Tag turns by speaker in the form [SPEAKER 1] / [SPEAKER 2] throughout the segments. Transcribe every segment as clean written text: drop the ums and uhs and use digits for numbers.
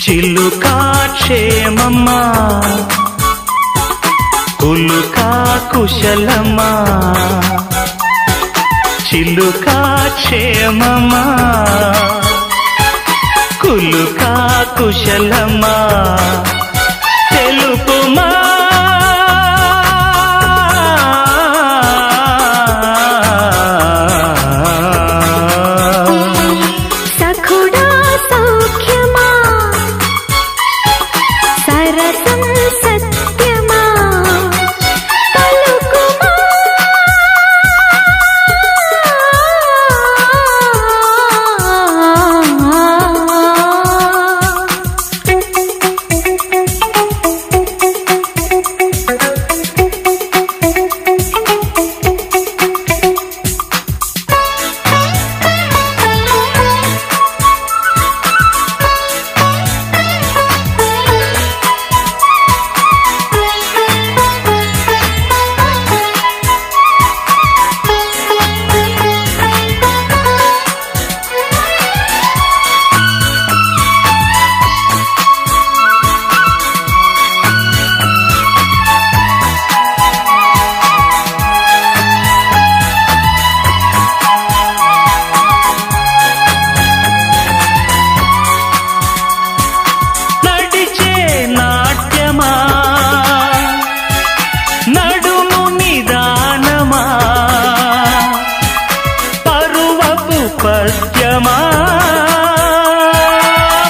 [SPEAKER 1] చిలుకా క్షేమమ్మా కులుకా కుశలమా చిలుకా క్షేమమా కులుకా కుశలమా తెలుపుమా
[SPEAKER 2] సఖుడా సౌఖ్యమా సరసం సత్యమా పలుకుమా
[SPEAKER 1] పద్యమా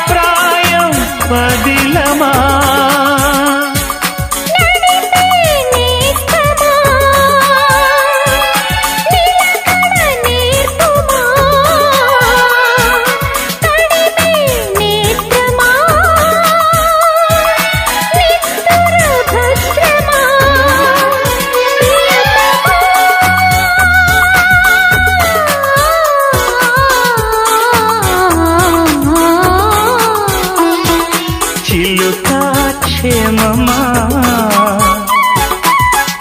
[SPEAKER 1] ప్రాయం పదిలమా చిలుకా క్షేమమా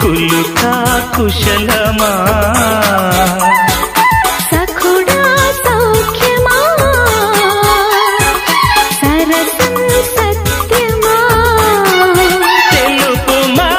[SPEAKER 1] కులుకా కుశలమా
[SPEAKER 2] సఖుడా సౌఖ్యమా సరసం సత్యమా
[SPEAKER 1] తెలుపుమా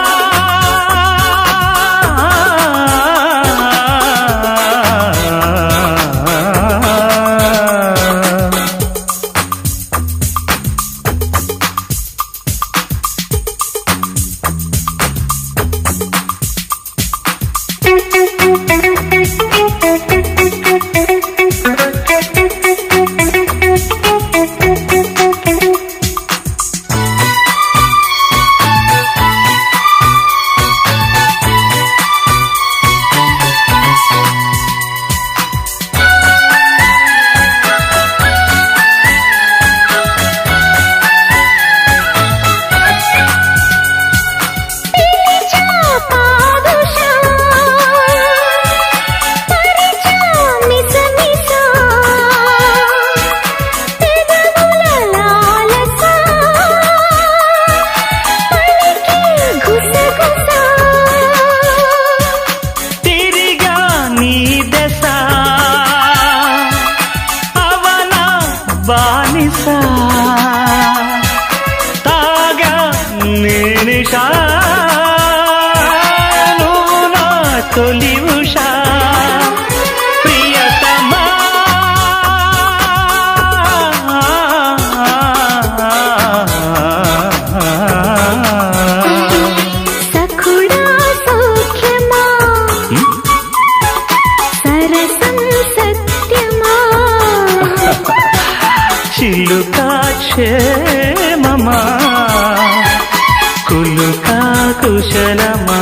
[SPEAKER 1] బానిసా తాగా నేనిషా నువ్వు నా తొలి ఉషా ప్రియతమా
[SPEAKER 2] సఖుడా సౌఖ్యమా సరసం సత్యమా
[SPEAKER 1] చిలుకా క్షేమమా కులుకా కుశలమా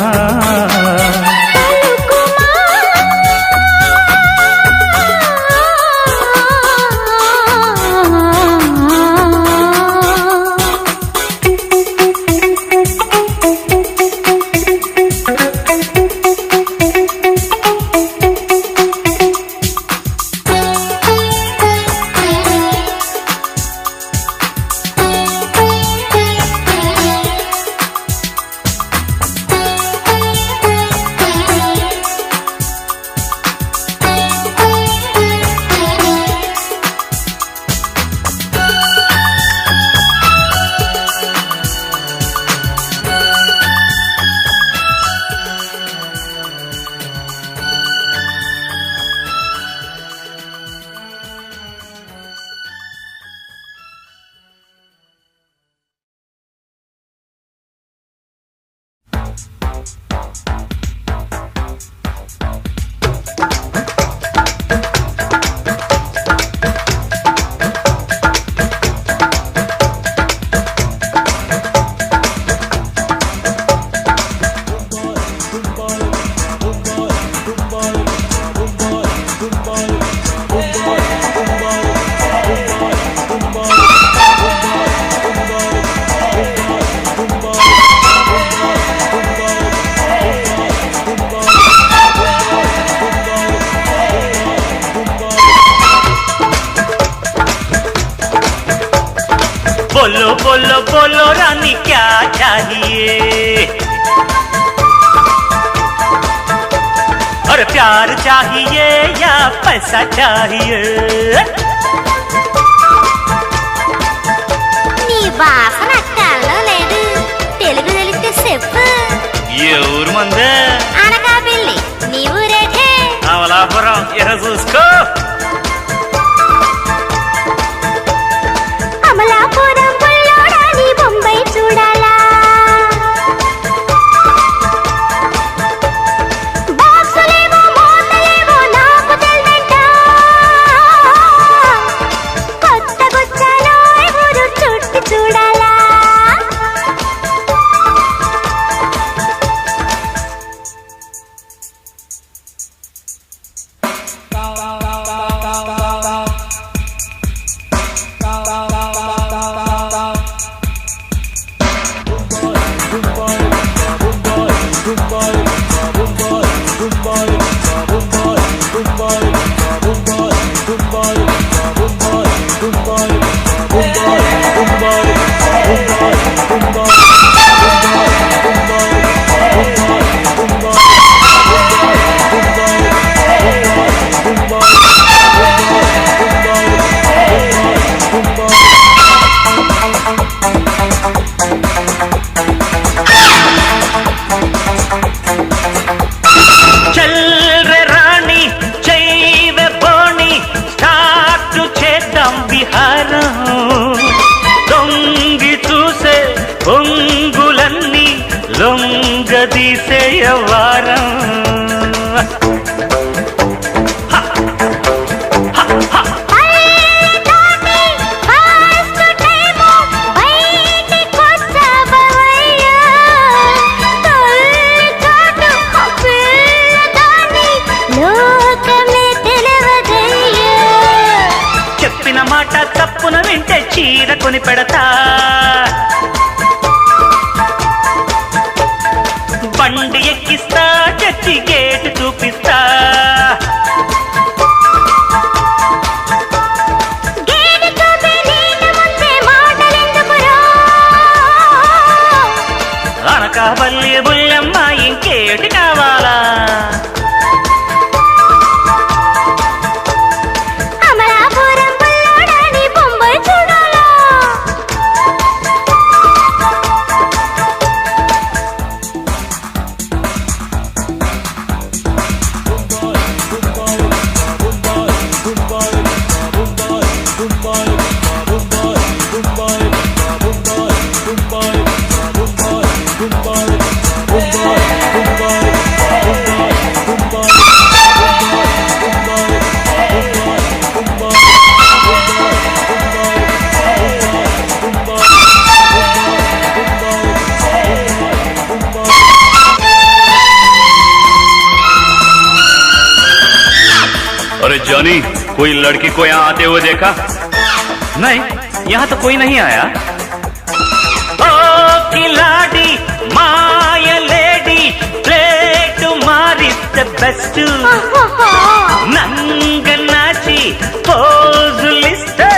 [SPEAKER 1] बोलो बोलो बोलो रानी क्या चाहिए और प्यार चाहिए या पैसा चाहिए
[SPEAKER 2] నీ భాష నాకు కళ్ళం లేదు తెలుగు తెలిస్తే చెప్పు
[SPEAKER 1] ఏ ఊరు మందే
[SPEAKER 2] అనకాపల్లి నీ ఊరేటే
[SPEAKER 1] అమలాపురం ఇక చూసుకో
[SPEAKER 2] అమలాపురం బుల్లోడా నీ బొంబాయి చూడాలా బాక్సులేమో మూతలేమో నాకు తెల్దంట కొత్తగొచ్చాలో ఊరు చుట్టూ చూడాలా పొంగులన్నీ లొంగదీసేయవారం చెప్పిన మాట తప్పున వింటే చీర కొని పెడతా బండి ఎక్కిస్తా చచ్చి గేటు చూపిస్తా అనకాపల్లి బుల్లెమ్మ ఇంకేటి కావాలా अरे जॉनी कोई लड़की को यहाँ आते हुए देखा? नहीं, यहाँ तो कोई नहीं आया। ओ खिलाड़ी माया लेडी प्ले तुम्हारी द बेस्ट నంగనాచి పోజులిస్తే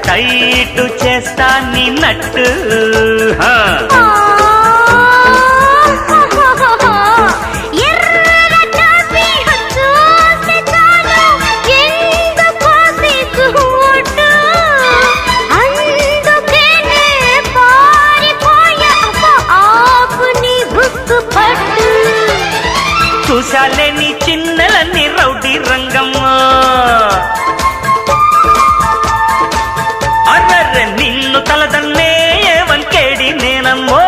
[SPEAKER 2] టైట్ చేస్తా నీ నట్టు చూసాలే నీ చిన్నలన్నీ రౌడీ రంగమ్మ అర్రర్రె నిన్ను తలదన్నే వంకేడి నేనమ్మో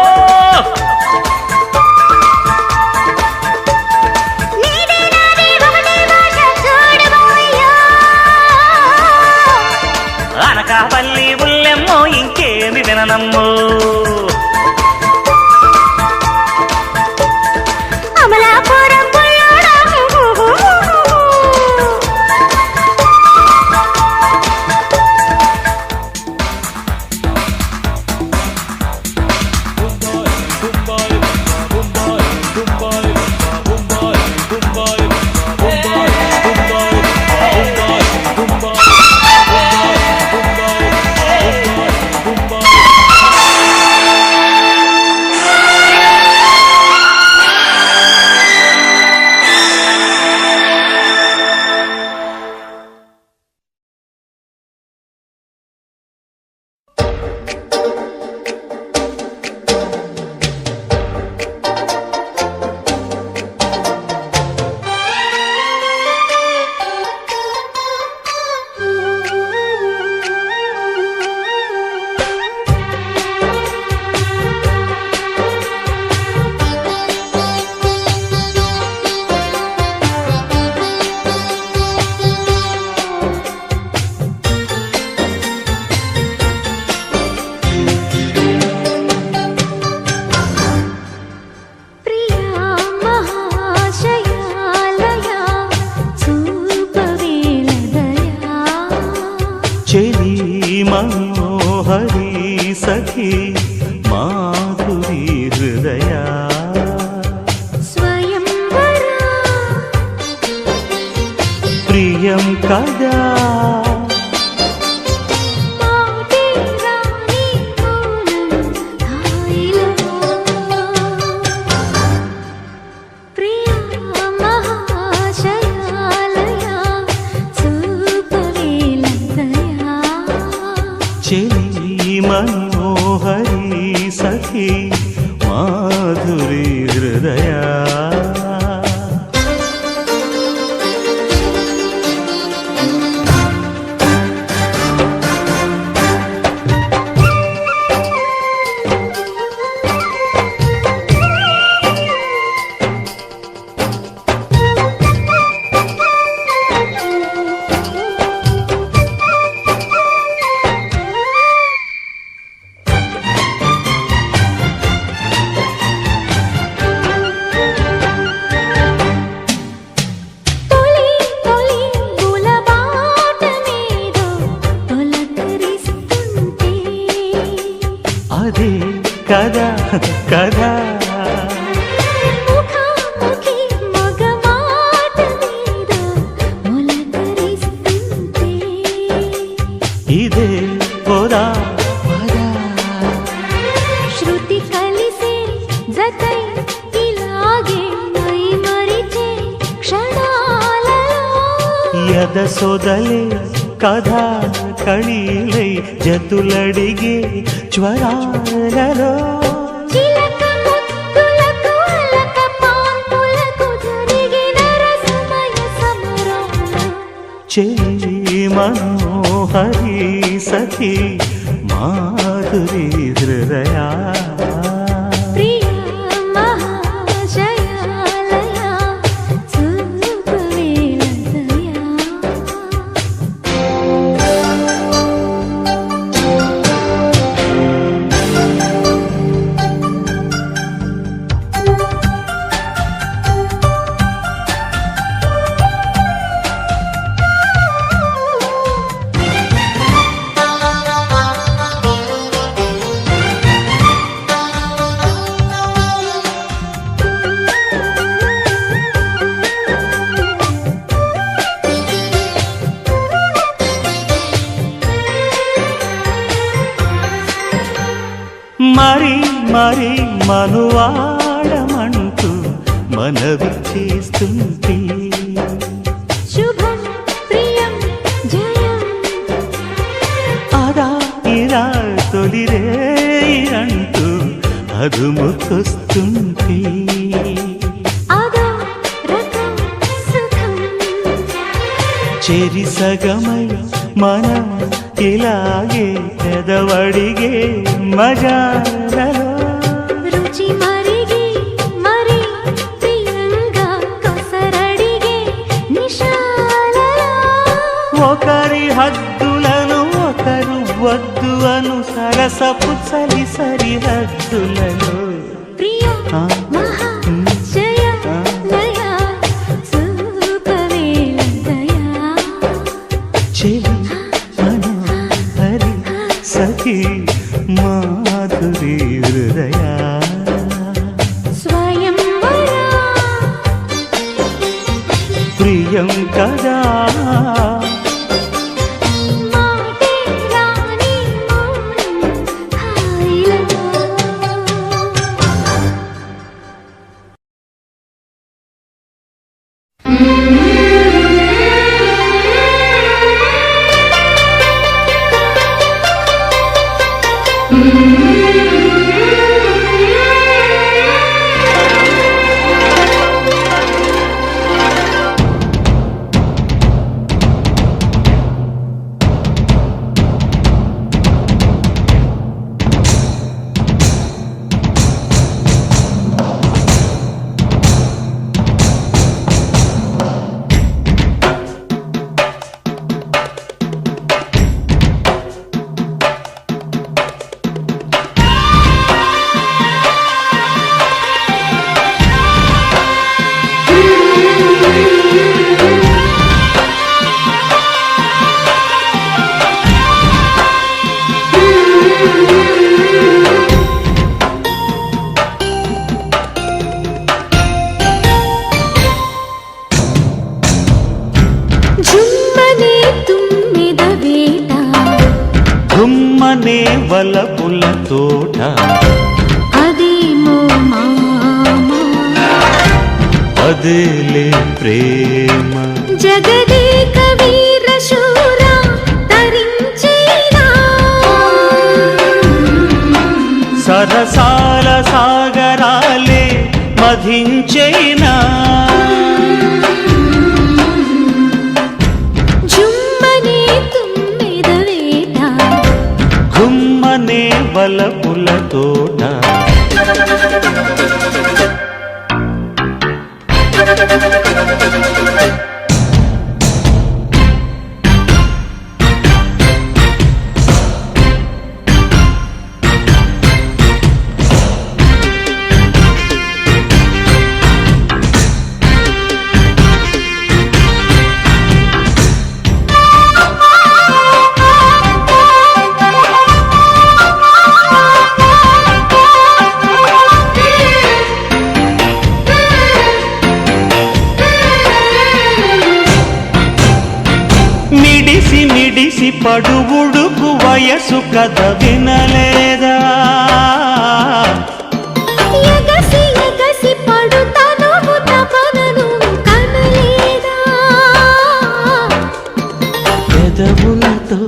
[SPEAKER 2] అనకాపల్లి బుల్లెమ్మో ఇంకేమి విననమ్మో అమలాపురం
[SPEAKER 3] మనోహరి సఖి మాధురి హృదయా
[SPEAKER 4] స్వయంవరా
[SPEAKER 3] ప్రియం కదా
[SPEAKER 4] మాటే రాణి మౌనం హాయిలో ప్రియా మహాశయాలయ చూపవేలంతయా
[SPEAKER 3] చెలి మనోహరి సఖి మాధురి హృదయా
[SPEAKER 4] తొలి తొలి గులబాట మీదో తొలకరిస్తుంటే
[SPEAKER 3] అదే కదా కదా
[SPEAKER 4] ముఖాముఖి మగమాట మీదో మొలకరిస్తుంటే
[SPEAKER 3] ఇదే పోదా పదా
[SPEAKER 4] శృతి కలిసే జతై ఇలాగే మై మరిచే క్షణాలలో
[SPEAKER 3] యద సొదలే కథా కళీలై జతులడిగే జ్వరాలలో
[SPEAKER 4] చిలక ముద్దులకు అలక పాన్పులకు జరిగిన రసమయ సమరంలో
[SPEAKER 3] చెలి మనోహరి సఖి మాధురి హృదయా
[SPEAKER 4] ప్రియా మహాశయాలయ చూపవేలంతయా
[SPEAKER 3] మరి మరి మనువాడమంటూ మనవి చేస్తుంటే
[SPEAKER 4] శుభం ప్రియం జయం
[SPEAKER 3] అదా ఇరా తొలిరే అంటూ అదుముకొస్తుంటే
[SPEAKER 4] అదో రకం సుఖం
[SPEAKER 3] చెరి సగమై మనం ఇలాగే పెదవడిగే మజాలలో
[SPEAKER 4] రుచి మరిగి మరి ప్రియంగా కొసరడిగే నిశాలలో
[SPEAKER 3] ఒకరి హద్దులను ఒకరు వద్దు అను సరసపు చలి సరిహద్దులలో
[SPEAKER 4] ప్రియా
[SPEAKER 3] ఆ,
[SPEAKER 4] మహాశయాలయ చూపవేలంతయా
[SPEAKER 3] చెలి మనోహరి సఖి మాధురి హృదయా
[SPEAKER 4] స్వయంవరా
[SPEAKER 3] ప్రియం కదా
[SPEAKER 4] మాటే రాణి మౌనం హాయిలో
[SPEAKER 3] వలపుల తోట
[SPEAKER 4] అదేమో మామ
[SPEAKER 3] అదేలే ప్రేమ
[SPEAKER 4] జగదేక వీర శూర తరించేనా
[SPEAKER 3] సరసాల సాగరాలే మధించేనా
[SPEAKER 4] జుమ్మనే తుమ్మెద వేట
[SPEAKER 3] గుమ్మనే వలపుల తోట మిడిసి మిడిసి పడువుడుకు వయసు కథ వినలేదా
[SPEAKER 4] ఎగసి ఎగసి పడుతను తపనను కనలేదా
[SPEAKER 3] పెదవులతో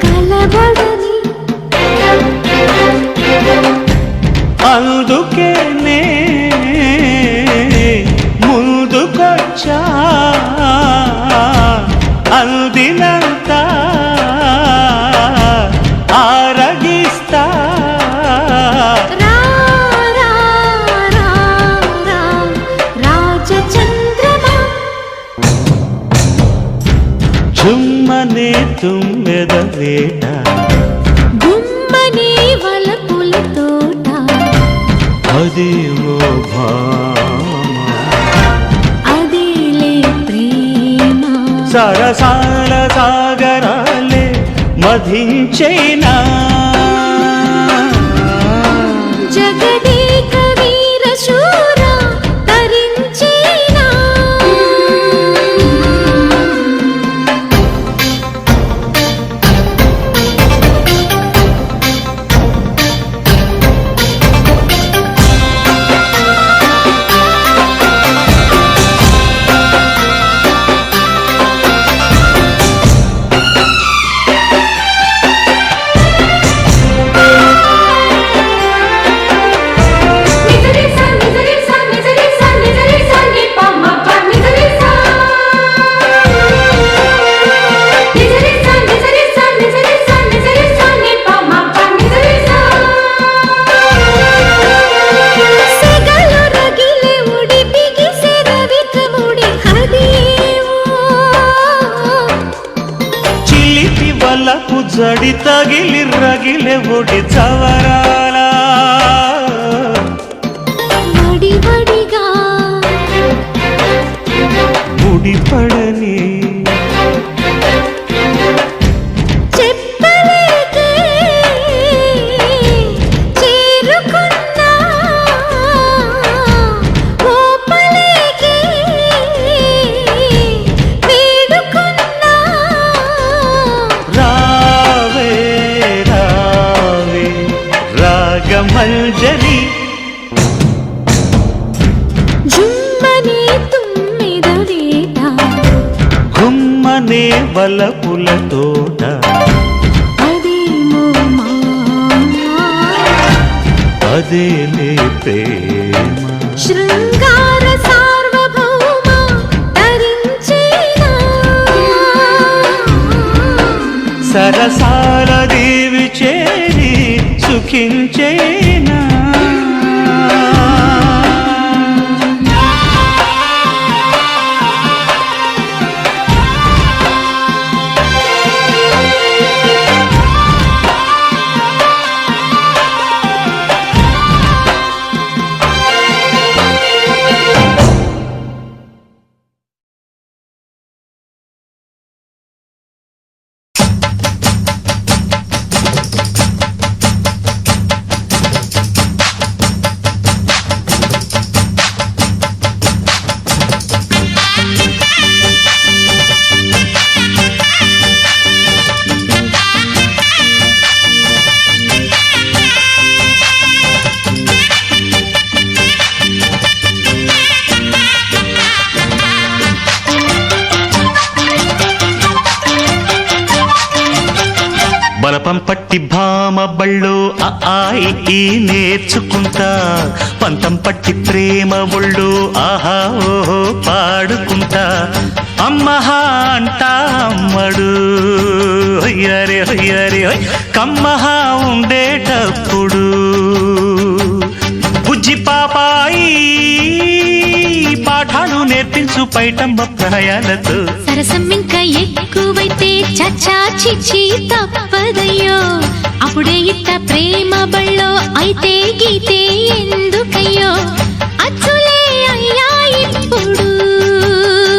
[SPEAKER 4] కలబడని
[SPEAKER 3] అందుకేనే ముందుకొచ్చా అందినంత ఆరగిస్తా
[SPEAKER 4] రా రా రా రా రాజచంద్రమా
[SPEAKER 3] చుమ్మనే తుమ్మెద వేట
[SPEAKER 4] గుమ్మనే వలపుల తోట
[SPEAKER 3] అదేమో భామ
[SPEAKER 4] అదేలే ప్రేమ
[SPEAKER 3] సరసాల సాగరాలే మధించేనా
[SPEAKER 4] జగదేక వీర శూర తరించేనా సెగలు రగిలే ఉడి బిగిసే రవికముడి హదేవో
[SPEAKER 3] చిలిపి వలపు జడి తగిలి రగిలె ఒడి చవరాల
[SPEAKER 4] వడివడిగా
[SPEAKER 3] ముడిపడని
[SPEAKER 4] చెప్పలేకే చేరుకున్నా ఓపలేకే వేడుకున్నా
[SPEAKER 3] రావే రావే రాగమంజరి
[SPEAKER 4] జుమ్మనే తుమ్మెద వేట
[SPEAKER 3] గుమ్మనే వలపుల తోట
[SPEAKER 4] అదేమో మామ
[SPEAKER 3] అదేలే ప్రేమ
[SPEAKER 4] శృంగార సార్వభౌమ తరించేనా
[SPEAKER 3] సరసాల దేవి చేరి సుఖించేనా బలపం పట్టి భామ బళ్ళో ఆ ఈ నేర్చుకుంటా పంతం పట్టి ప్రేమ ఒళ్ళు ఆహా ఓహో పాడుకుంటా అమ్మహా అంటా అమ్మడు హొయ్యరే హొయ్యరే హొయ్ కమ్మహా ఉండేటప్పుడు బుజ్జి పాపాయి పాఠాలు నేర్పించు పైటమ్మ ప్రాయాలతో
[SPEAKER 4] సరసం ఇంకా ఎక్కువైతే చచ్చా చిచ్చి తప్పదయ్యో అప్పుడే ఇట్ట ప్రేమ బళ్ళో అయితే గీతే ఎందుకయ్యో అచ్చులే అయ్యా ఇప్పుడు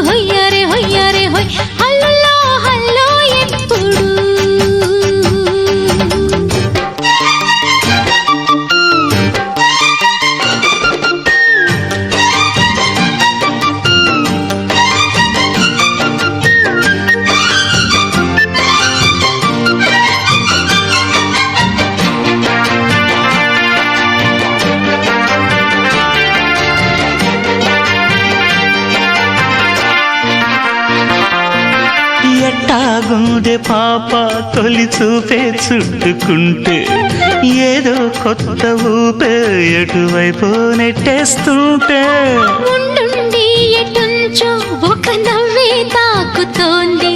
[SPEAKER 4] హొయ్యరే హొయ్యరే హొయ్ హల్లులో హల్లో ఎప్పుడు
[SPEAKER 3] ఎట్టాగుండే పాప తొలి చూపే చుట్టుకుంటే ఏదో కొత్త ఊపే ఎటువైపు నెట్టేస్తుంటే
[SPEAKER 4] ఉండుండి ఎటుంచో ఒక నవ్వే తాకుతోంది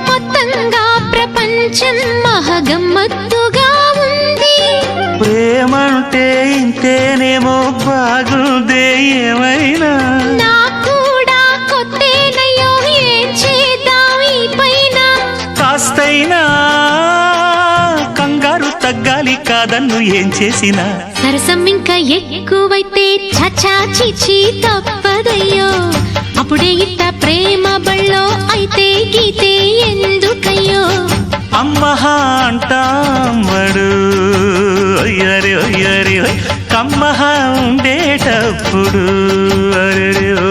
[SPEAKER 4] మొత్తంగా ప్రపంచం మహగమ్మత్తుగా ఉంది
[SPEAKER 3] ప్రేమంటే ఇంతేనేమో బాగుందే ఏమైనా
[SPEAKER 4] నా కూడా కొత్తేనయ్యో ఏం చేద్దాం ఈ పైన
[SPEAKER 3] కాస్తైనా కంగారు తగ్గాలి కాదన్ను ఏం చేసినా
[SPEAKER 4] సరసం ఇంకా ఎక్కువైతే చచా చిచి తప్పదయ్యో అప్పుడే ఇట్ట ప్రేమ బళ్ళో అయితే గీతే ఎందుకయ్యో
[SPEAKER 3] అమ్మహా అంటామడు అయ్యరే అయ్యరే కమ్మహా ఉండేటప్పుడు అరెరే ఓ.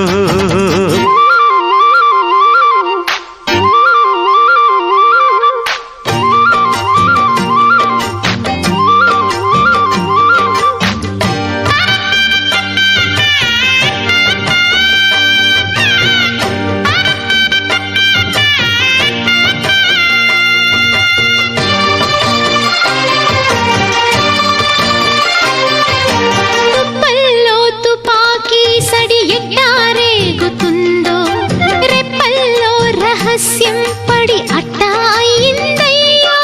[SPEAKER 4] తుప్పల్లో తుపాకీ సడి ఎట్టా రేగుతుందో రెప్పల్లో రహస్యం పడి అట్టా అయిందయ్యో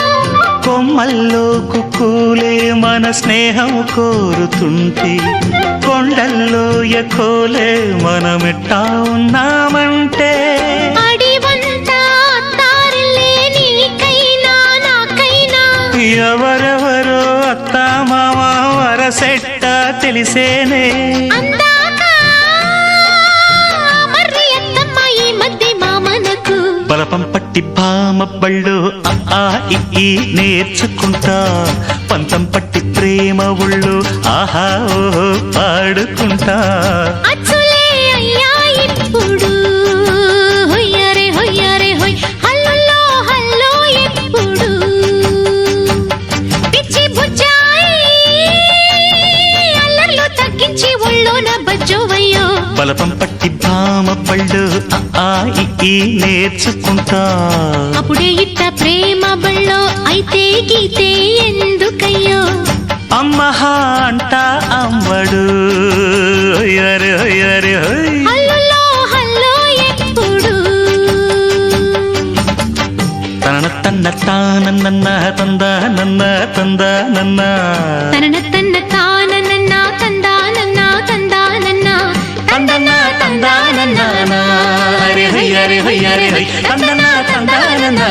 [SPEAKER 3] కొమ్మల్లో కుక్కూలే మన స్నేహం కోరుతుంటే కొండల్లో ఎకోలే మనమెట్టా ఉన్నామంటే
[SPEAKER 4] అడివంతా అత్తారిల్లే నీకైనా నాకైనా
[SPEAKER 3] ఎవరెవరో అత్త మామ వరసెట్ట తెలిసేనే
[SPEAKER 4] అందాక మర్రి అత్తమ్మ ఈ మధ్య మామనకు
[SPEAKER 3] బలపం పట్టి భామ బళ్ళు ఆ ఈ నేర్చుకుంటా పంతం పట్టి ప్రేమ ఒళ్ళు ఆహా ఓహో పాడుకుంటా
[SPEAKER 4] అచ్చులే అయ్యా ఇప్పుడు హొయ్యరే హొయ్యరే హొయ్ హల్లులో హల్లో ఎప్పుడు పిచ్చి బుజ్జాయి అల్లర్లు తగ్గించి ఒళ్ళోన బజ్జోవయ్యో
[SPEAKER 3] బలపం పట్టి భామ బళ్ళు ఆ ఈ నేర్చుకుంటా
[SPEAKER 4] అప్పుడే ఇట్ట ప్రేమ బళ్ళో అయితే గీతే ఎందుకయ్యో
[SPEAKER 3] అమ్మహా అంటా అమ్మడు అయ్యరే అయ్యరే
[SPEAKER 4] హల్లులో హల్లో ఎప్పుడు
[SPEAKER 3] తన తన్న తానన్న తందా నన్న తందా నన్న
[SPEAKER 4] తనన తన్న తానన్న తందానన్న తందానన్న
[SPEAKER 3] తందన్న తందానన్న హరి హరి హరి హరి తందన్న తందానన్న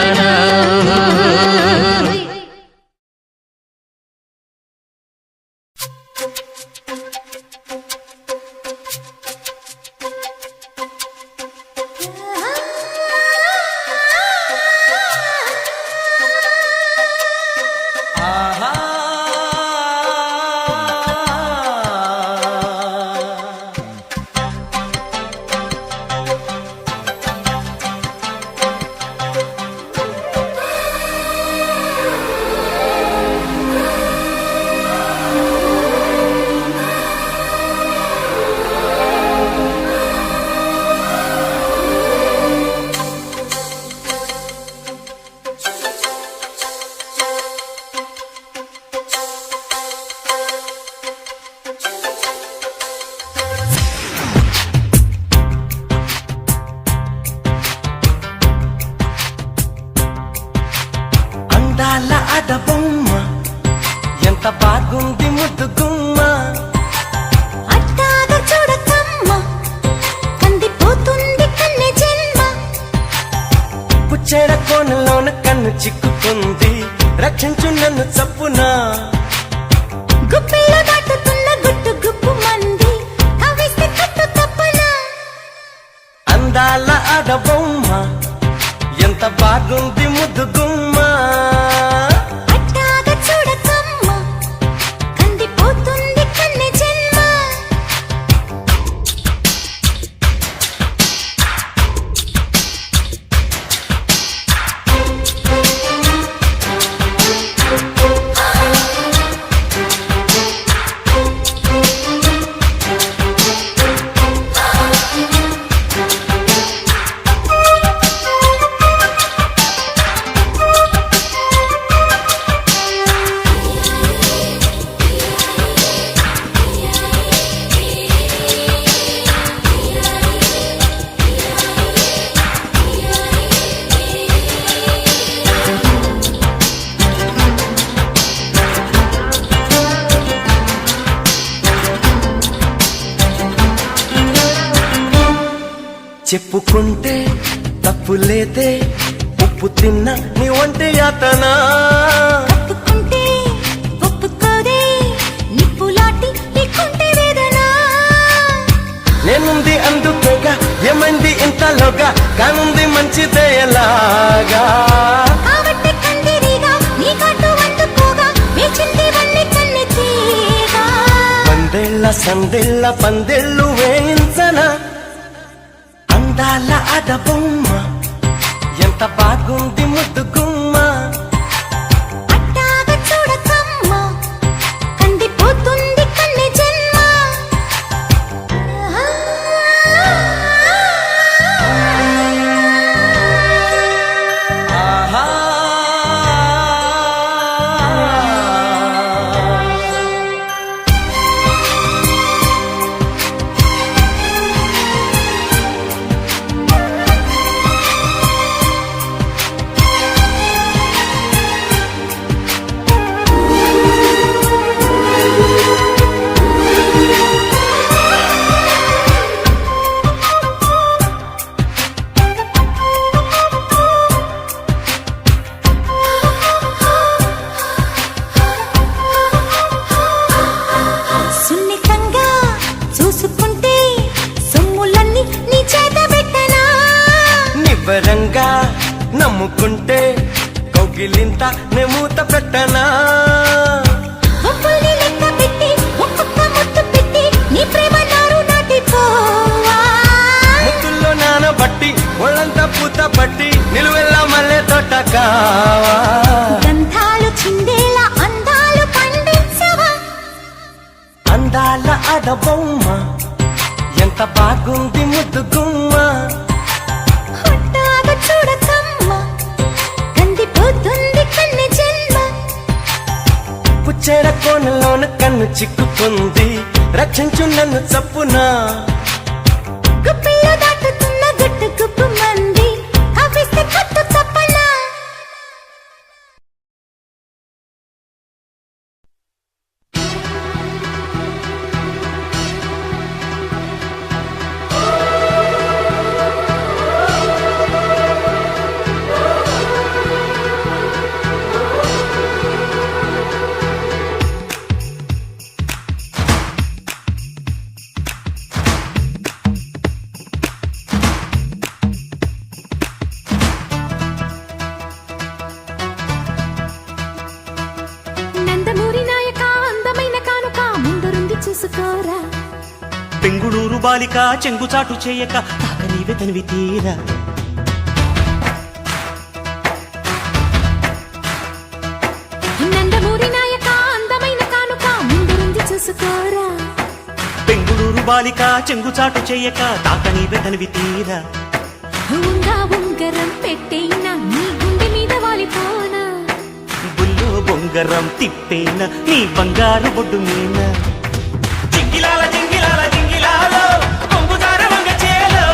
[SPEAKER 5] నన్ను చప్పున
[SPEAKER 4] గుప్పిలో దాటుతున్న గుట్టు గుప్పు మంది కవిస్తే కట్టు తప్పన
[SPEAKER 5] అందాల ఆడబొమ్మ ఎంత బాగుంది ముద్దు గుమ్మ
[SPEAKER 4] అట్టాగా చూడకమ్మ కందిపోతుంది కన్నె జన్మ
[SPEAKER 5] చెప్పుకుంటే తప్పు లేదే ఉప్పు తిన్నా నీ వంటి యాతనా
[SPEAKER 4] ఒప్పుకుంటే ఒప్పుకోదే నిప్పులాటి నీకుంటే వేదన
[SPEAKER 5] నేనుంది అందుకేగా ఏమంది ఇంతలోగా కానుంది మంచిదే ఎలాగా
[SPEAKER 4] కాబట్టి కందిరీగా నీ కట్టు అందుకోగా వేచింటివన్నీ కన్నెతీగా
[SPEAKER 5] పందేళ్ల సందేళ్ల పందేళ్ళు వేయించనా అందాల ఆడబొమ్మ ఎంత బాగుంది ముద్దు గుమ్మ
[SPEAKER 4] అట్టాగా చూడకమ్మ కందిపోతుంది కన్నె జన్మ
[SPEAKER 5] ఆహా
[SPEAKER 4] సున్నితంగా చూసుకుంటే సొమ్ములన్నీ నీ చేత పెట్టనా
[SPEAKER 5] నిబ్బరంగా నమ్ముకుంటే కౌగిలింత నెమూత పెట్టనా
[SPEAKER 4] ఒప్పుల్ని లెక్క పెట్టి ఒక్కొక్క ముద్దు పెట్టి నీ ప్రేమ నారు నాటిపోవా
[SPEAKER 5] ముద్దుల్లో నానబట్టి ఒళ్ళంతా పూత పట్టి నిలువెల్లా మల్లె తోట కావా
[SPEAKER 4] గంధాలు చిందేలా అందాలు పండించవా
[SPEAKER 5] అందాల ఆడబొమ్మ ఎంత బాగుంది ముద్దు గుమ్మ
[SPEAKER 4] హుట్టాగా చూడకమ్మ కందిపోతుంది కన్నె జన్మ
[SPEAKER 5] పుచ్చేడ కోనలోన కన్ను చిక్కుకుంది రక్షించు నన్ను చప్పునా
[SPEAKER 4] గుప్పిలో దాటుతున్న గుట్టు గుప్పు మంది కవిస్తే కట్టు తప్పనా నందమూరి నాయక అందమైన కానుక ముందరుంది చూసుకోరా
[SPEAKER 1] బెంగుళూరు బాలిక చెంగుచాటు చేయక తాక నీవే తనివి తీరా
[SPEAKER 4] నందమూరి నాయక అందమైన కానుక ముందరుంది చూసుకోరా
[SPEAKER 1] బెంగుళూరు బాలిక చెంగుచాటు చేయక తాక నీవే తనివి తీరా
[SPEAKER 4] ఉంగరం పెట్టేనా నీ గుండె మీద వాలిపోనా
[SPEAKER 1] బుల్లో బొంగరం తిప్పేన నీ బంగారు బొడ్డు మీన జింగిలాల జింగిలాల జింగిలాలో కొంగుదార వంగ చేలో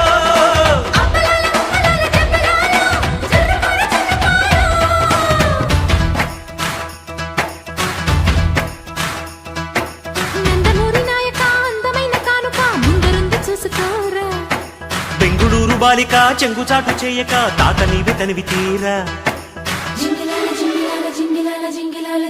[SPEAKER 4] నందమూరి నాయక అందమైన కానుక ముందరుంది చూసుకోరా
[SPEAKER 1] బెంగుళూరు బాలిక చెంగుచాటు చేయక తాత నీవే తనివి తీరా
[SPEAKER 4] జింగిలాల జింగిలాల జింగిలాల జింగిలాల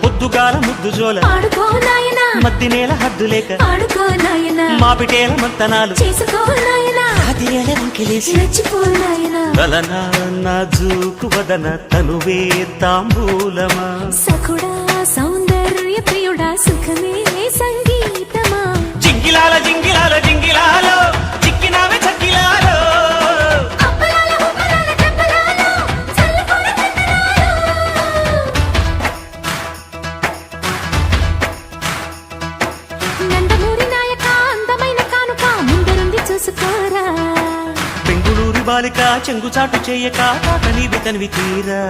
[SPEAKER 1] పొద్దుగాల ముద్దు జోల
[SPEAKER 4] ఆడుకో నాయనా
[SPEAKER 1] మద్ది నేల హద్దు లేక
[SPEAKER 4] ఆడుకో నాయనా
[SPEAKER 1] మాపిటేల మంతనాలు
[SPEAKER 4] చేసుకో నాయనా
[SPEAKER 1] అదిరేల వంకెలేసి
[SPEAKER 4] రెచ్చిపో నాయనా
[SPEAKER 1] తలనా నాజూకు వదన తనువే తాంబూలమా
[SPEAKER 4] సఖుడా సౌందర్య ప్రియుడా సుఖమే సంగీతమా
[SPEAKER 1] జింగిలాల జింగిలాల జింగిలాలో చిక్కినావే చక్కిలాలో
[SPEAKER 4] అప్పలాల ఉప్పలాల చెప్పలాలో చల్లకొడ నందమూరి నాయక అందమైన కానుక ముందరుంది చూసుకోరా
[SPEAKER 1] బెంగుళూరు బాలిక చెంగుచాటు చేయక తాతని వితనివి తీరా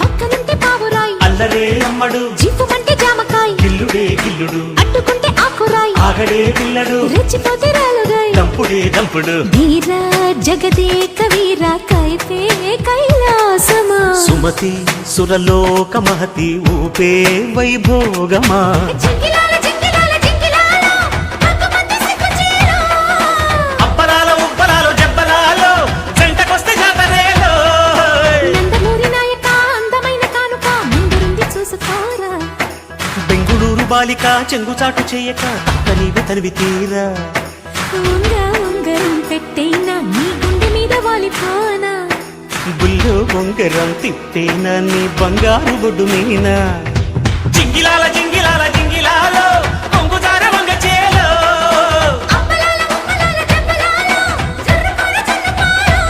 [SPEAKER 4] పక్కనుంటే పావురాయి
[SPEAKER 1] అల్లరే అమ్మడు
[SPEAKER 4] జిప్పుమంటే జామకాయ
[SPEAKER 1] గిల్లుడే గిల్లుడు
[SPEAKER 4] అడ్డుకుంటే ఆకురాయి
[SPEAKER 1] ఆగడే పిల్లడు
[SPEAKER 4] రెచ్చిపోతే రాలుగాయి
[SPEAKER 1] దంపుడే దంపుడు
[SPEAKER 4] వీరా జగదేక వీరా కైపే కైలాసమా
[SPEAKER 1] సుమతి సురలోక మహతి ఊపే వైభోగమా
[SPEAKER 4] జింగిలాల జింగిలాల జింగిలాల పక్కమంటే సిగ్గుచేరా
[SPEAKER 1] అప్పలాల ఉప్పలాలు జబ్బలాలో జంటకొస్తే జాతరేలో
[SPEAKER 4] నందమూరి నాయక అందమైన కానుక ముందరుంది చూసుకోరా
[SPEAKER 1] బెంగుళూరు బాలిక చెంగుచాటు చేయక తక్కని వితనివి తీరా
[SPEAKER 4] ఉంగరం పెట్టైనా నీ గుండె మీద వాలిపోనా
[SPEAKER 1] బుల్లు బొంగరం తిప్పేనా నీ బంగారు బొడ్డు మీనా జింగిలాల జింగిలాల జింగిలాలో కొంగుజార వంగ చేలో
[SPEAKER 4] అప్పలాల ఉప్పలాల చెప్పలాలో జర్రుకోల జర్రుకోలో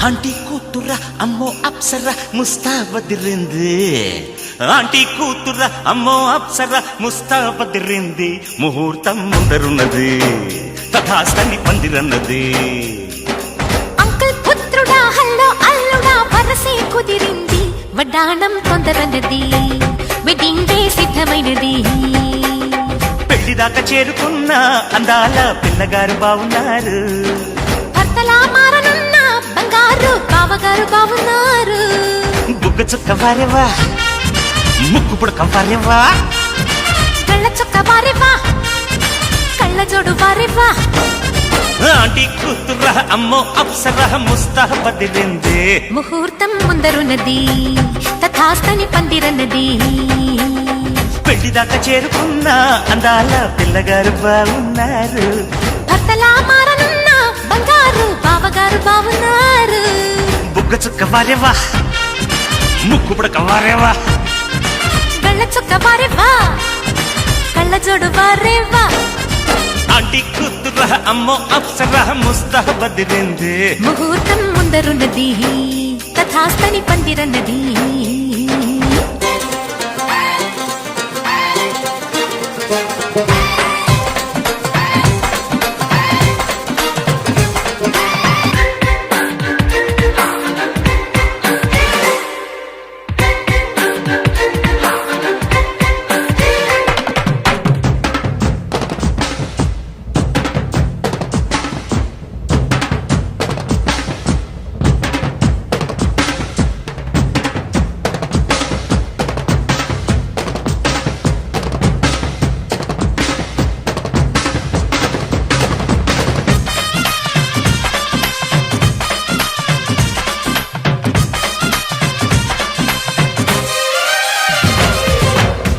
[SPEAKER 1] ఆంటీ కూతుర అమ్మో అప్సర ముస్తాబదిరింది ఆంటీ కూతుర అమ్మో అప్సర ముస్తాబదిరింది ముహూర్తం ముందరున్నది తథాస్తని పందిరన్నది
[SPEAKER 4] అంకుల్ పుత్రుడా హల్లో అల్లుడా వరసే కుదిరింది వడ్డాణం తొందరన్నది వెడ్డింగ్ డే సిద్ధమైనది
[SPEAKER 1] పెళ్లి పెళ్లి దాకా చేరుకున్న అందాల పిల్లగారు బావున్నారు.
[SPEAKER 4] భర్తలా మారనున్న బంగారు బావగారు బావున్నారు.
[SPEAKER 1] బుగ్గ చుక్క వారేవా, ముక్కు పుడక వారేవా,
[SPEAKER 4] కళ్ళ చుక్క వారేవా, కళ్ళ జోడు వారేవా.
[SPEAKER 1] ఆంటీ కూతుర్రా అమ్మో అప్సరా ముస్తాబదిరిందే.
[SPEAKER 4] ముహూర్తం ముందరున్నది తథాస్తని పందిరన్నది.
[SPEAKER 1] పెళ్లి దాకా చేరుకున్న అందాల పిల్లగారు బావున్నారు.
[SPEAKER 4] భర్తలా మారనున్న బంగారు బావగారు బావున్నారు.
[SPEAKER 1] బుగ్గ చుక్క వారేవా, ముక్కు పుడక వారేవా,
[SPEAKER 4] కళ్ళ చుక్క వారేవా, కళ్ళ జోడు వారేవా.
[SPEAKER 1] ఆంటీ కూతుర్రా అమ్మో అప్సరా ముస్తాబదిరిందే.
[SPEAKER 4] ముహూర్తం ముందరున్నది తథాస్తని పందిరన్నది.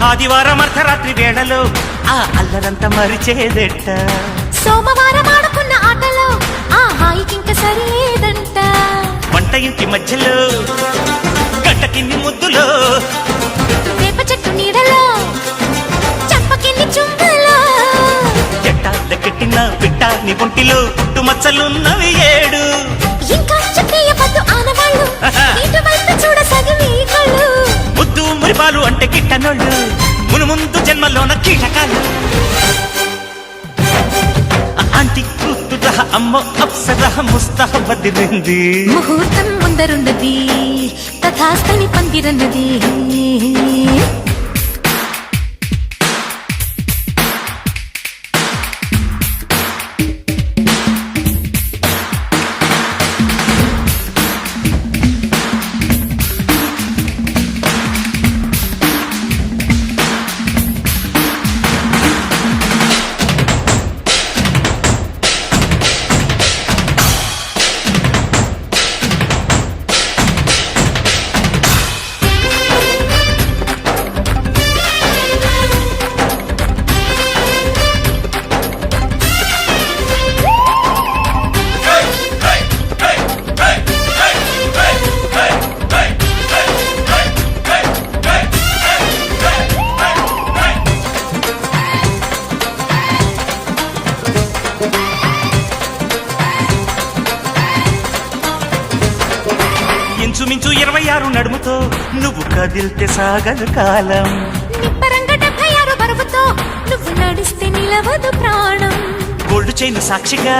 [SPEAKER 1] ఆదివారం అర్ధరాత్రి వేళలో ఆ అల్లరంతా మరిచేదెట్ట.
[SPEAKER 4] సోమవారం ఆడుకున్న ఆటలో ఆ హాయికింక సరిలేదంట.
[SPEAKER 1] వంట ఇంటి మధ్యలో గంట కింది ముద్దులో
[SPEAKER 4] వేప చెట్టు నీడలో చంపకింది చుంబలో.
[SPEAKER 1] ఎట్టాలకెట్టిన పిట్ట నీ ఒంటిలో పుట్టు మచ్చలున్నవి 7.
[SPEAKER 4] ఇంకా చెప్పేయవద్దు ఆనవాళ్ళు, ఇటువైపు చూడ సగవి కళ్ళు.
[SPEAKER 1] ముద్దు మురిపాలు అంటే కిట్టనోళ్ళు, మును ముందు జన్మలోన కీటకాలు. ఆంటీ కూతురా అమ్మో అప్సరా ముస్తాబదిరింది.
[SPEAKER 4] ముహూర్తం ముందరున్నది తథాస్తని పందిరన్నది.
[SPEAKER 1] ఇంచుమించు 26 నడుముతో నువ్వు కదిల్తే సాగదు కాలం.
[SPEAKER 4] నిబ్బరంగ 76 బరువుతో నువ్వు నడిస్తే నిలవదు ప్రాణం.
[SPEAKER 1] గోల్డ్ చైన్ సాక్షిగా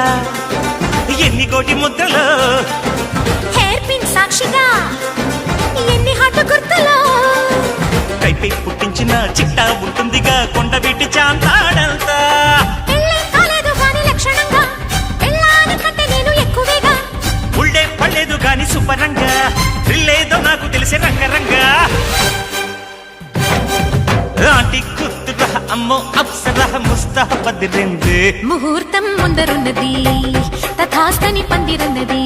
[SPEAKER 1] ఎన్ని కోటి ముద్రలో,
[SPEAKER 4] హెయిర్ పిన్ సాక్షిగా ఎన్ని హాటు గుర్తులో.
[SPEAKER 1] కైపై పుట్టించిన చిట్టా ఉంటుందిగా కొండవీటి చాంతాడంతా.
[SPEAKER 4] పెళ్ళే కాలేదు గాని లక్షణంగా, పెళ్ళాని కంటే నేను ఎక్కువేగా.
[SPEAKER 1] ఉళ్ళే పడలేదు గాని శుభ్రంగా, థ్రిల్లేదో నాకు తెలిసి రంగరంగా. ఆంటీ కూతురా అమ్మో అప్సరా ముస్తాబదిరింది.
[SPEAKER 4] ముహూర్తం ముందరున్నది తథాస్తని పందిరన్నది.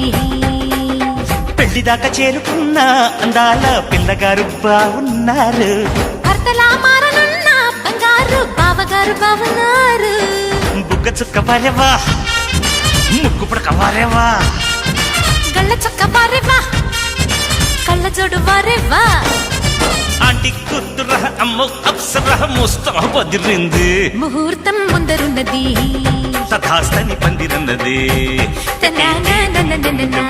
[SPEAKER 1] పెళ్లి దాకా చేరుకున్న అందాల పిల్లగారు బావున్నారు.
[SPEAKER 4] భర్తలా మారనున్న బంగారు బావగారు బావున్నారు.
[SPEAKER 1] బుగ్గ చుక్క వారేవా, ముక్కు పుడక వారేవా,
[SPEAKER 4] గళ్ళ చొక్క వారేవా, కళ్ళ జోడు వారేవా.
[SPEAKER 1] ఆంటీ కూతురా అమ్మో అప్సరా ముస్తాబదిరింది.
[SPEAKER 4] ముహూర్తం ముందరున్నది
[SPEAKER 1] తథాస్తని పందిరన్నది.
[SPEAKER 4] తనానానానానానా.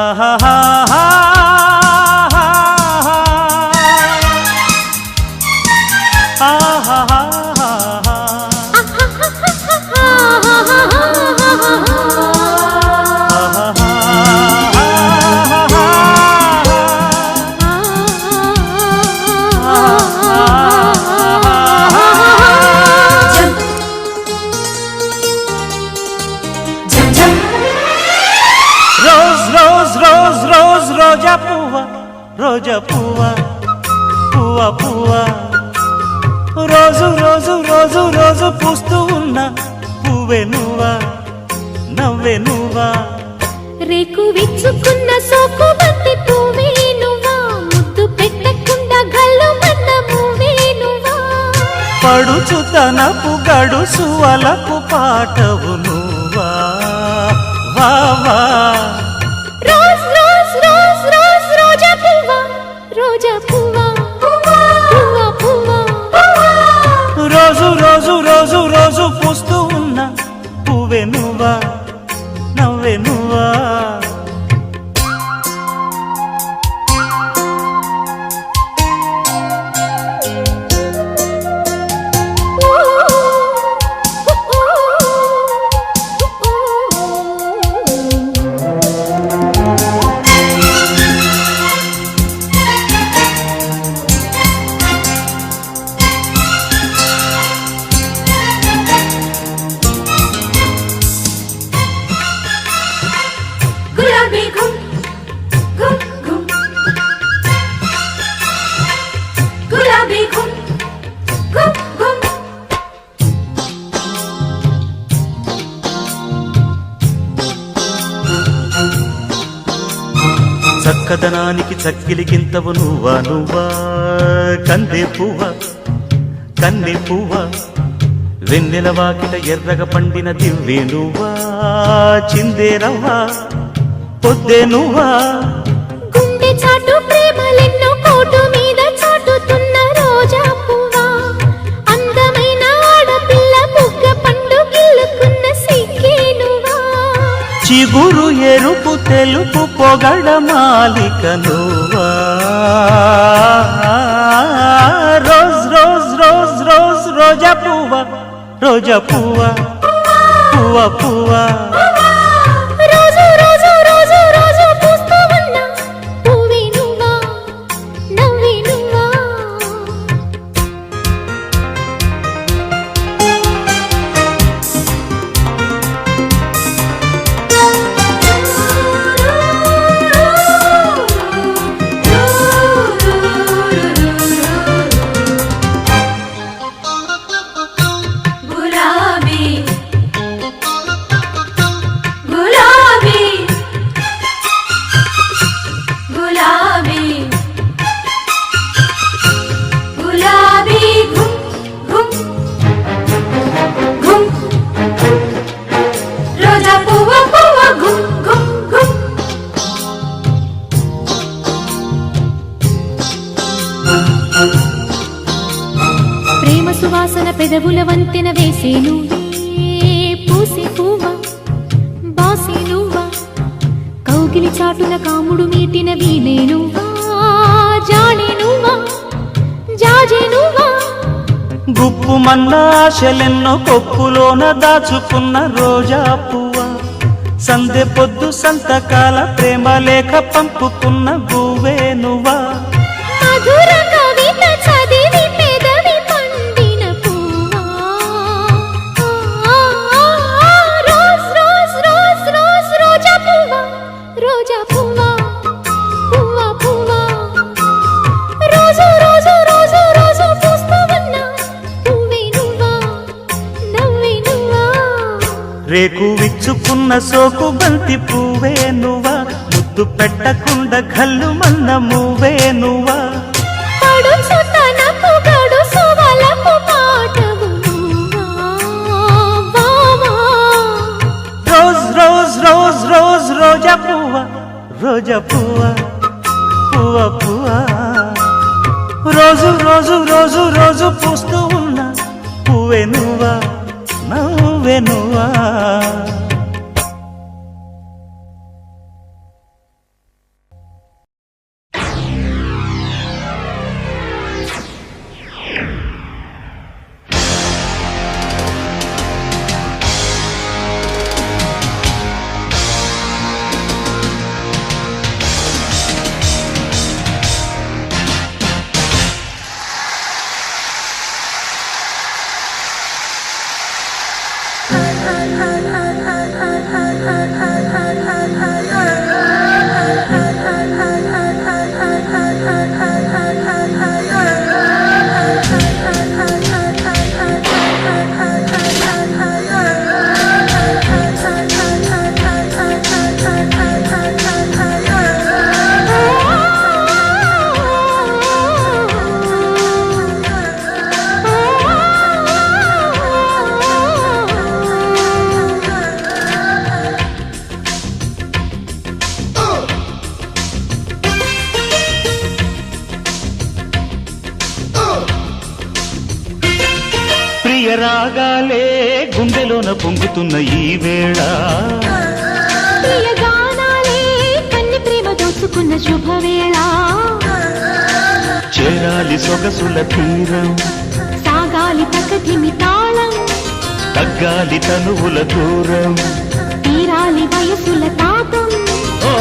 [SPEAKER 1] ఆహాహాహా. ఆహాహాహా. రోజ్ రోజ్ రోజ్ రోజ్ రోజా పువ్వా, రోజా పువ్వా, పువ్వా పువ్వా. రోజు రోజు రోజు రోజు పూస్తూ ఉన్న పువ్వే నువ్వా, నవ్వే నువ్వా.
[SPEAKER 4] రేకు విచ్చుకున్న సోకు బంతి పువ్వే నువ్వా, ముద్దు పెట్టకుండా గల్లు మన్న పువ్వే నువ్వా.
[SPEAKER 1] పడుచు తనపు గడుసు అలకు పాటవు నువ్వా, వా వా.
[SPEAKER 4] రోజ్ రోజ్ రోజ్ రోజ్ రోజా పువ్వా, రోజా పువ్వా, పువ్వా పువ్వా.
[SPEAKER 1] రోజు రోజు రోజు రోజు పూస్తూ ఉన్న పువ్వే నువ్వా, నవ్వే నువ్వా.
[SPEAKER 4] గులాబీ గుమ్ గుమ్ గుమ్, గులాబీ గుమ్ గుమ్ గుమ్.
[SPEAKER 1] చక్కదనానికి చక్కిలికింతవు నువ్వా, నువ్వా. కందే పువ్వా, కన్నె పువ్వా. వెన్నెల వాకిట ఎర్రగ పండిన దివ్వే నువ్వా, చిందే రవ్వా, పొద్దే నువ్వా.
[SPEAKER 4] గుండె చాటు ప్రేమలెన్నో కోటు మీద చాటుతున్న రోజా పువ్వా, అందమైన ఆడపిల్ల బుగ్గ పండు గిల్లుకున్న సిగ్గే నువ్వా.
[SPEAKER 1] చిగురు ఎరుపు తెలుపు పొగడ మాలిక నువ్వా. రోజ్ రోజ్ రోజ్ రోజ్ రోజా పువ్వా, రోజా పువ్వా, పువ్వా పువ్వా.
[SPEAKER 4] రోజు రోజు రోజు రోజు పూస్తూ ఉన్న పువ్వే నువ్వా, నవ్వే నువ్వా. గులాబీ గులాబీ గులాబీ గులాబీ గుమ్ గుమ్ గుమ్. రోజా పువ్వ పువ్వ గుమ్ గుమ్ గుమ్. ప్రేమ సువాసన పెదవుల వంతెన వేసే నువ్వే, పూసే పువ్వా, బాసే నువ్వా. కౌగిలి చాటున కాముడు మీటిన వీలే నువ్వా, జాడే నువ్వా, జాజే నువ్వా.
[SPEAKER 1] గుప్పు మన్న ఆశలెన్నో కొప్పులోన దాచుకున్న రోజా పువ్వా, సందె పొద్దు సంతకాల ప్రేమ లేఖ పంపుకున్న గువ్వే నువ్వా.
[SPEAKER 4] మధుర కవిత చదివి పెదవి పండిన పువ్వా. రోజ్ రోజ్ రోజ్ రోజ్ రోజా పువ్వా, రోజా పువ్వా, పువ్వా పువ్వా. రోజు రోజు రోజు రోజు పూస్తూ ఉన్న పువ్వే నువ్వా, నవ్వే నువ్వా.
[SPEAKER 1] రేకు విచ్చుకున్న సోకు బంతి పువ్వే నువ్వా, ముద్దు పెట్టకుండా గల్లు మన్న మువ్వే నువ్వా.
[SPEAKER 4] పడుచు తనపు గడుసు వలపు పాటవు నువ్వా, వావా.
[SPEAKER 1] రోజ్ రోజ్ రోజ్ రోజ్ రోజా పువ్వా, రోజా పువ్వా, పువ్వా పువ్వా. రోజు రోజు రోజు రోజు పూస్తూ ఉన్న పువ్వే నువ్వా, నవ్వే నువ్వా.
[SPEAKER 3] రాగాలే గుండెలోన పొంగుతున్న ఈ వేళ
[SPEAKER 4] ప్రియ గానాలే కన్ని ప్రేమ దోచుకున్న శుభవేళ
[SPEAKER 3] చేరాలి సొగసుల తీరం
[SPEAKER 4] సాగాలి ప్రకృతిమి తాళం
[SPEAKER 3] తగ్గాలి తనువుల దూరం
[SPEAKER 4] తీరాలి వయసుల తాపం
[SPEAKER 3] ఓ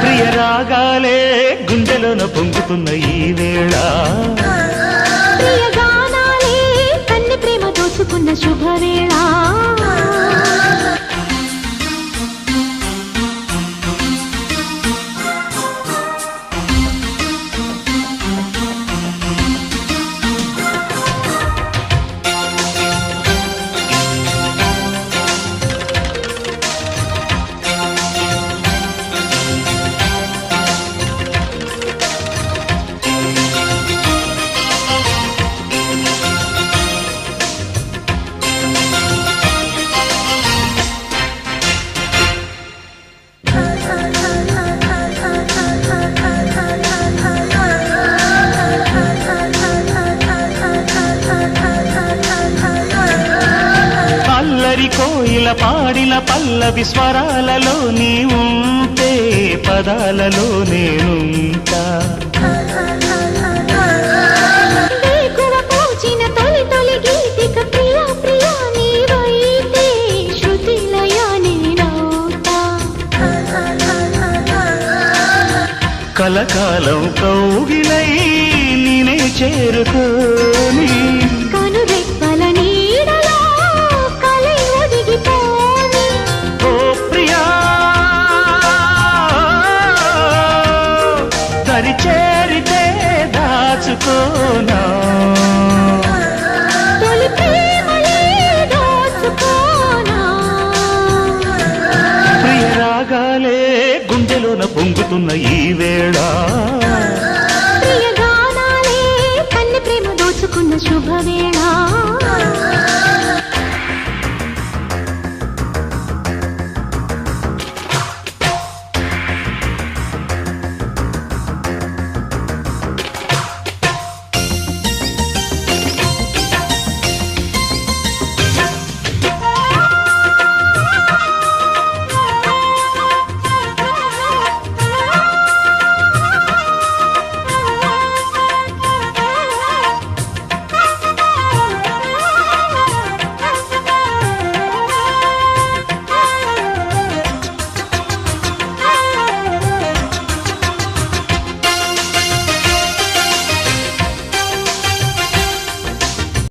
[SPEAKER 3] ప్రియ రాగాలే గుండెలోన పొంగుతున్న ఈ వేళ
[SPEAKER 4] ప్రియ గానాలే కన్ని ప్రేమ దోచుకున్న శుభవేళ
[SPEAKER 3] అల్లరి కోయిల పాడిన పల్లవి స్వరాలలో నీ ఉంటే పదాలలో నేనుంటా
[SPEAKER 4] వేకువ పూచిన తొలి తొలి గీతిక ప్రియ ప్రియ నీవైతే శృతిలయ నేనవుతా
[SPEAKER 3] కలకాలం కౌగిలై నేనే చేరుకోని
[SPEAKER 4] కనురెప్పల నీడలో కలై ఒదిగిపోని
[SPEAKER 3] ఓ ప్రియా దరి చేరితే దాచుకోనా
[SPEAKER 4] తొలి ప్రేమలే దోచుకోనా
[SPEAKER 3] ప్రియ రాగాలే గుండెలోన పొంగుతున్న ఈ వేళ
[SPEAKER 4] ప్రియ గానాలే కన్ని ప్రేమ దోచుకున్న శుభవేళ